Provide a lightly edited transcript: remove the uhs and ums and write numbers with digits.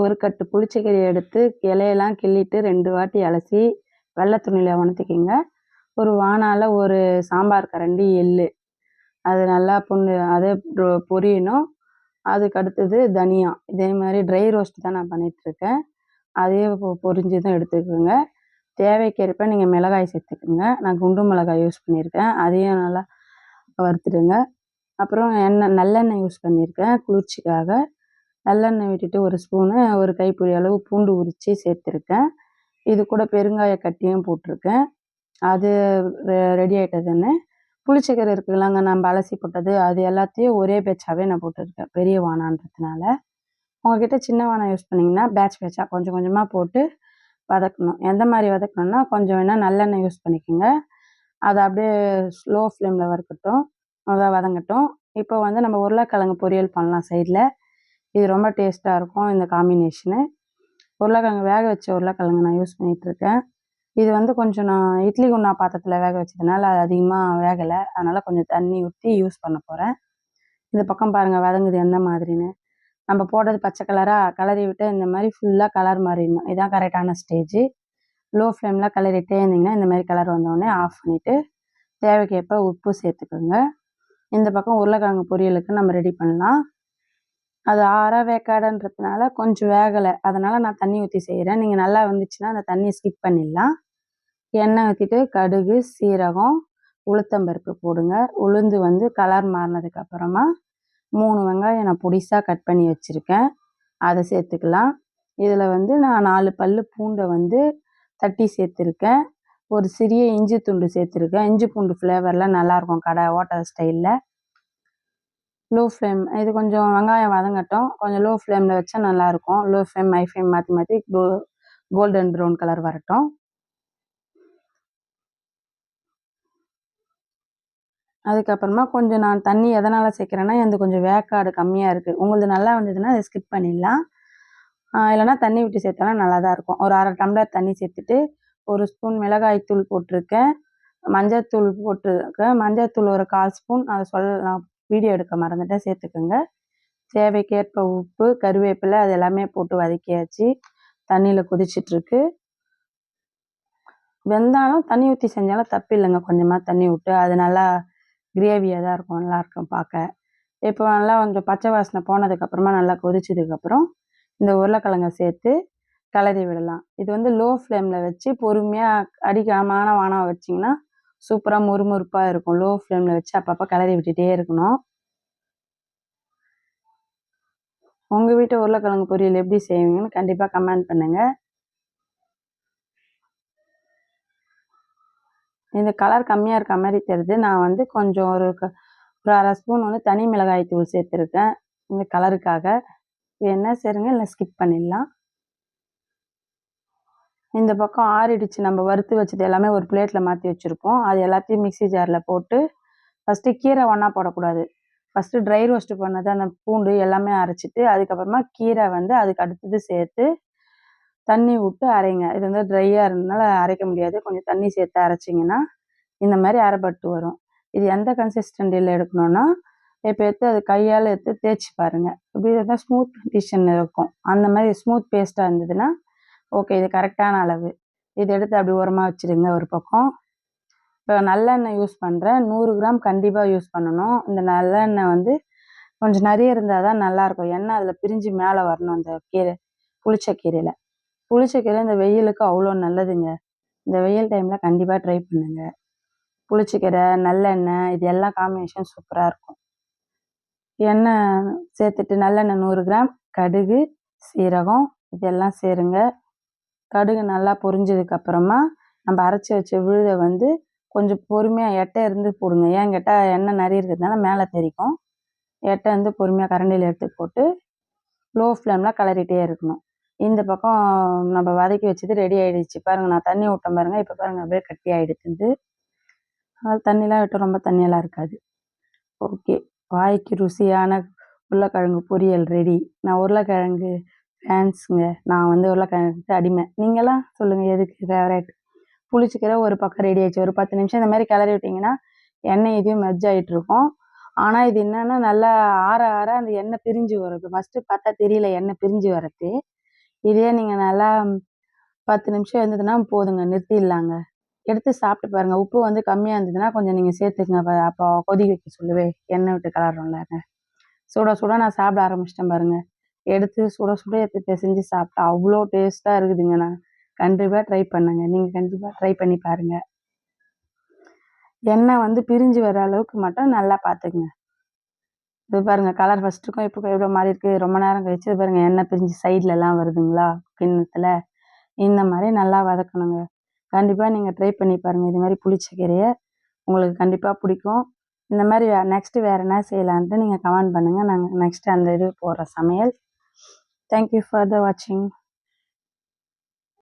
ஒரு கட்டு புளிச்சக்கீரை எடுத்து இலையெல்லாம் கிள்ளிட்டு 2 வாட்டி அலசி வெள்ளை துணியில் உணர்த்திக்கிங்க. ஒரு வாணால ஒரு சாம்பார் கரண்டி எள்ளு, அது நல்லா அது பொரியணும். அதுக்கு அடுத்தது தனியா, இதே மாதிரி ட்ரை ரோஸ்ட் தான் நான் பண்ணிகிட்ருக்கேன். அதையே பொரிஞ்சு தான் எடுத்துக்கோங்க. தேவைக்கேற்ப நீங்கள் மிளகாய் சேர்த்துக்குங்க. நான் குண்டு மிளகாய் யூஸ் பண்ணியிருக்கேன், அதையும் நல்லா வறுத்துடுங்க. அப்புறம் நல்லெண்ணெய் யூஸ் பண்ணியிருக்கேன் குளிர்ச்சிக்காக. நல்லெண்ணெய் விட்டுட்டு ஒரு ஸ்பூனு, ஒரு கைப்பிடி அளவு பூண்டு உரித்து சேர்த்துருக்கேன். இது கூட பெருங்காய கட்டியும் போட்டிருக்கேன். அது ரெடி ஆகிட்டதுன்னு புளிச்சக்கீரை இருக்குதுல்லங்க, நம்ம அலசி போட்டது, அது எல்லாத்தையும் ஒரே பேட்சாகவே நான் போட்டுருக்கேன், பெரிய வானான்றதுனால. உங்கள்கிட்ட சின்ன வானம் யூஸ் பண்ணிங்கன்னா பேட்ச் பேட்சாக கொஞ்சம் கொஞ்சமாக போட்டு வதக்கணும். எந்த மாதிரி வதக்கணும்னா, கொஞ்சம் வேணால் நல்லெண்ணெய் யூஸ் பண்ணிக்கோங்க. அதை அப்படியே ஸ்லோ ஃப்ளேமில் வறுக்கட்டும், அதை வதங்கட்டும். இப்போ வந்து நம்ம உருளைக்கிழங்கு பொரியல் பண்ணலாம் சைடில். இது ரொம்ப டேஸ்ட்டாக இருக்கும் இந்த காம்பினேஷனு. உருளைக்கிழங்கு வேக வச்ச உருளைக்கிழங்கு நான் யூஸ் பண்ணிகிட்ருக்கேன். இது வந்து கொஞ்சம் நான் இட்லி குண்டா பாத்திரத்தில் வேக வச்சதுனால அது அதிகமாக வேகலை, அதனால் கொஞ்சம் தண்ணி ஊற்றி யூஸ் பண்ண போகிறேன். இந்த பக்கம் பாருங்கள் வதங்குது எந்த மாதிரின்னு. நம்ம போடுறது பச்சை கலராக கலரி விட்டு இந்த மாதிரி ஃபுல்லாக கலர் மாறிடணும். இதுதான் கரெக்டான ஸ்டேஜு. லோ ஃப்ளேமில் கலரிட்டே இருந்தீங்கன்னா இந்த மாதிரி கலர் வந்தோடனே ஆஃப் பண்ணிவிட்டு தேவைக்கேற்ப உப்பு சேர்த்துக்கோங்க. இந்த பக்கம் உருளைக்கிழங்கு பொரியலுக்கு நம்ம ரெடி பண்ணலாம். அது அரை வேக்காடுன்றதுனால கொஞ்சம் வேகலை, அதனால் நான் தண்ணி ஊற்றி செய்கிறேன். நீங்கள் நல்லா வந்துச்சுன்னா அந்த தண்ணியை ஸ்கிப் பண்ணிடலாம். எண்ணெய் ஊற்றிட்டு கடுகு, சீரகம், உளுத்தம்பருப்பு போடுங்க. உளுந்து வந்து கலர் மாறினதுக்கப்புறமா 3 வெங்காயம் நான் பொடிசாக கட் பண்ணி வச்சுருக்கேன், அதை சேர்த்துக்கலாம். இதில் வந்து நான் 4 பல் பூண்டை வந்து தட்டி சேர்த்துருக்கேன். ஒரு சிறிய இஞ்சி துண்டு சேர்த்துருக்கேன். இஞ்சி பூண்டு ஃப்ளேவரில் நல்லாயிருக்கும் கடை ஹோட்டல் ஸ்டைலில். லோ ஃப்ளேம், இது கொஞ்சம் வெங்காயம் வதங்கட்டும். கொஞ்சம் லோ ஃப்ளேமில் வச்சா நல்லாயிருக்கும். லோ ஃப்ளேம், ஹை ஃப்ளேம் மாற்றி மாற்றி கோல்டன் ப்ரௌன் கலர் வரட்டும். அதுக்கப்புறமா கொஞ்சம் நான் தண்ணி எதனால் சேர்க்குறேன்னா, எனக்கு கொஞ்சம் வேக்காடு கம்மியாக இருக்குது. உங்களுக்கு நல்லா வந்ததுன்னா அதை ஸ்கிப் பண்ணிடலாம், இல்லைனா தண்ணி விட்டு சேர்த்தாலும் நல்லா தான் இருக்கும். ஒரு அரை டம்ளர் தண்ணி சேர்த்துட்டு ஒரு ஸ்பூன் மிளகாய் தூள் போட்டிருக்கேன், மஞ்சள் போட்டிருக்கேன். மஞ்சள் ஒரு 1/4 ஸ்பூன், அதை நான் வீடியோ எடுக்க மறந்துட்டேன், சேர்த்துக்கோங்க. தேவைக்கேற்ப உப்பு, கருவேப்பிலை, அது எல்லாமே போட்டு வதக்கியாச்சு. தண்ணியில் கொதிச்சிட்ருக்கு. வெந்தாலும் தண்ணி ஊற்றி செஞ்சாலும் தப்பு இல்லைங்க, கொஞ்சமாக தண்ணி விட்டு. அது நல்லா கிரேவியாக தான் இருக்கும், நல்லாயிருக்கும் பார்க்க. இப்போ நல்லா கொஞ்சம் பச்சை வாசனை போனதுக்கப்புறமா நல்லா கொதிச்சதுக்கப்புறம் இந்த உருளைக்கிழங்கை சேர்த்து கிளறி விடலாம். இது வந்து லோ ஃப்ளேமில் வச்சு பொறுமையாக அடிக்காமான வானம் வச்சிங்கன்னா சூப்பராக முறுமுறுப்பாக இருக்கும். லோ ஃப்ளேமில் வச்சு அப்பப்போ கிளறி விட்டுட்டே இருக்கணும். உங்கள் வீட்டு உருளைக்கிழங்கு பொரியல் எப்படி செய்வீங்கன்னு கண்டிப்பாக கமெண்ட் பண்ணுங்கள். இந்த கலர் கம்மியாக இருக்க மாதிரி தெரியுது, நான் வந்து கொஞ்சம் ஒரு அரை ஸ்பூன் வந்து தனி மிளகாய் தூள் சேர்த்துருக்கேன் இந்த கலருக்காக. என்ன சேருங்க, இல்லை ஸ்கிப் பண்ணிடலாம். இந்த பக்கம் ஆறிடுச்சு. நம்ம வறுத்து வச்சது எல்லாமே ஒரு பிளேட்டில் மாற்றி வச்சுருப்போம். அது எல்லாத்தையும் மிக்ஸி ஜாரில் போட்டு ஃபஸ்ட்டு கீரை ஒன்றா போடக்கூடாது. ஃபஸ்ட்டு ட்ரை ரோஸ்ட்டு பண்ணது அந்த பூண்டு எல்லாமே அரைச்சிட்டு அதுக்கப்புறமா கீரை வந்து அதுக்கு அடுத்தது சேர்த்து தண்ணி விட்டு அரைங்க. இது வந்து ட்ரையாக இருந்ததுனால அரைக்க முடியாது, கொஞ்சம் தண்ணி சேர்த்து அரைச்சிங்கன்னா இந்த மாதிரி அரைப்பட்டு வரும். இது எந்த கன்சிஸ்டன்சியில் எடுக்கணும்னா, இப்போ எடுத்து அது கையால் எடுத்து தேய்ச்சி பாருங்கள், இப்படி இருந்தால் ஸ்மூத் கண்டிஷன் இருக்கும். அந்த மாதிரி ஸ்மூத் பேஸ்ட்டாக இருந்ததுன்னா ஓகே, இது கரெக்டான அளவு. இது எடுத்து அப்படி ஓரமாக வச்சுருங்க ஒரு பக்கம். இப்போ நல்லெண்ணெய் யூஸ் பண்ணுறேன், 100 கிராம் கண்டிப்பாக யூஸ் பண்ணணும். இந்த நல்லெண்ணெய் வந்து கொஞ்சம் நிறைய இருந்தால் தான் நல்லாயிருக்கும். எண்ணெய் அதில் பிரிஞ்சு மேலே வரணும். அந்த புளிச்சக்கீரையில் புளிச்சக்கீரை இந்த வெயிலுக்கு அவ்வளோ நல்லதுங்க. இந்த வெயில் டைமில் கண்டிப்பாக ட்ரை பண்ணுங்கள். புளிச்சக்கீரை, நல்லெண்ணெய், இது எல்லாம் காம்பினேஷன் சூப்பராக இருக்கும். எண்ணெய் சேர்த்துட்டு நல்லெண்ணெய் 100 கிராம், கடுகு, சீரகம் இதெல்லாம் சேருங்க. கடுகு நல்லா பொரிஞ்சதுக்கப்புறமா நம்ம அரைச்சி வச்ச விழுதை வந்து கொஞ்சம் பொறுமையாக எட்டை இருந்து போடுங்க. ஏன் கேட்டால் எண்ணெய் நிறைய இருக்கிறதுனால மேலே தெரிக்கும். எட்டை வந்து பொறுமையாக கரண்டியில் எடுத்து போட்டு லோ ஃப்ளேமில் கிளறிட்டே இருக்கணும். இந்த பக்கம் நம்ம வதக்கி வச்சது ரெடி ஆகிடுச்சு பாருங்கள். நான் தண்ணி விட்டேன் பாருங்கள், இப்போ பாருங்கள் அப்படியே கட்டி ஆகிடுது. அது தண்ணிலாம் விட்டு ரொம்ப தண்ணியெல்லாம் இருக்காது. ஓகே, வாய்க்கு ருசியான உருளைக்கிழங்கு பொரியல் ரெடி. நான் உருளைக்கிழங்கு ஃபேன்ஸுங்க, நான் வந்து உருளைக்கிழங்குக்கு அடிமை. நீங்களாம் சொல்லுங்கள் எதுக்கு ஃபேவரேட். புளிச்சக்கீரை ஒரு பக்கம் ரெடி ஆகிடுச்சு. ஒரு 10 நிமிஷம் இந்த மாதிரி கிளறி விட்டிங்கன்னா எண்ணெய் இதையும் மெர்ஜ் ஆகிட்ருக்கும். ஆனால் இது என்னென்னா நல்லா ஆற ஆற அந்த எண்ணெய் பிரிஞ்சு வருது. ஃபஸ்ட்டு பார்த்தா தெரியல எண்ணெய் பிரிஞ்சு வரது, இதே நீங்கள் நல்லா 10 நிமிஷம் இருந்ததுன்னா போதுங்க, நிறுத்திடலாங்க. எடுத்து சாப்பிட்டு பாருங்க. உப்பு வந்து கம்மியாக இருந்ததுன்னா கொஞ்சம் நீங்கள் சேர்த்துக்கங்க. அப்போ கொதிக்க வைக்க சொல்லவே எண்ணெய் விட்டு கலர்றோம்லங்க. சுட சுட நான் சாப்பிட ஆரம்பிச்சிட்டேன் பாருங்க. எடுத்து சுட சுட எடுத்து பெசஞ்சு சாப்பிட்டா அவ்வளோ டேஸ்ட்டாக இருக்குதுங்க. நான் கண்டிப்பாக ட்ரை பண்ணுங்க. நீங்கள் கண்டிப்பாக ட்ரை பண்ணி பாருங்க. எண்ணெய் வந்து பிரிஞ்சு வர அளவுக்கு மட்டும் நல்லா பார்த்துக்குங்க. இது பாருங்க கலர் ஃபர்ஸ்ட்டுக்கும் இப்போ எவ்வளோ மாறி இருக்கு. ரொம்ப நேரம் கழிச்சு இது பாருங்க எண்ணெய் பிரிஞ்சு சைட்லலாம் வருதுங்களா கிண்ணத்துல. இந்த மாதிரி நல்லா வதக்கணுங்க. கண்டிப்பாக நீங்கள் ட்ரை பண்ணி பாருங்கள். இது மாதிரி புளிச்ச கீரையை உங்களுக்கு கண்டிப்பாக பிடிக்கும். இந்த மாதிரி நெக்ஸ்ட்டு வேறு என்ன செய்யலான்ட்டு நீங்கள் கமெண்ட் பண்ணுங்கள். நாங்கள் நெக்ஸ்ட்டு அந்த இது போடுற சமையல். தேங்க்யூ ஃபார் த வாட்சிங்.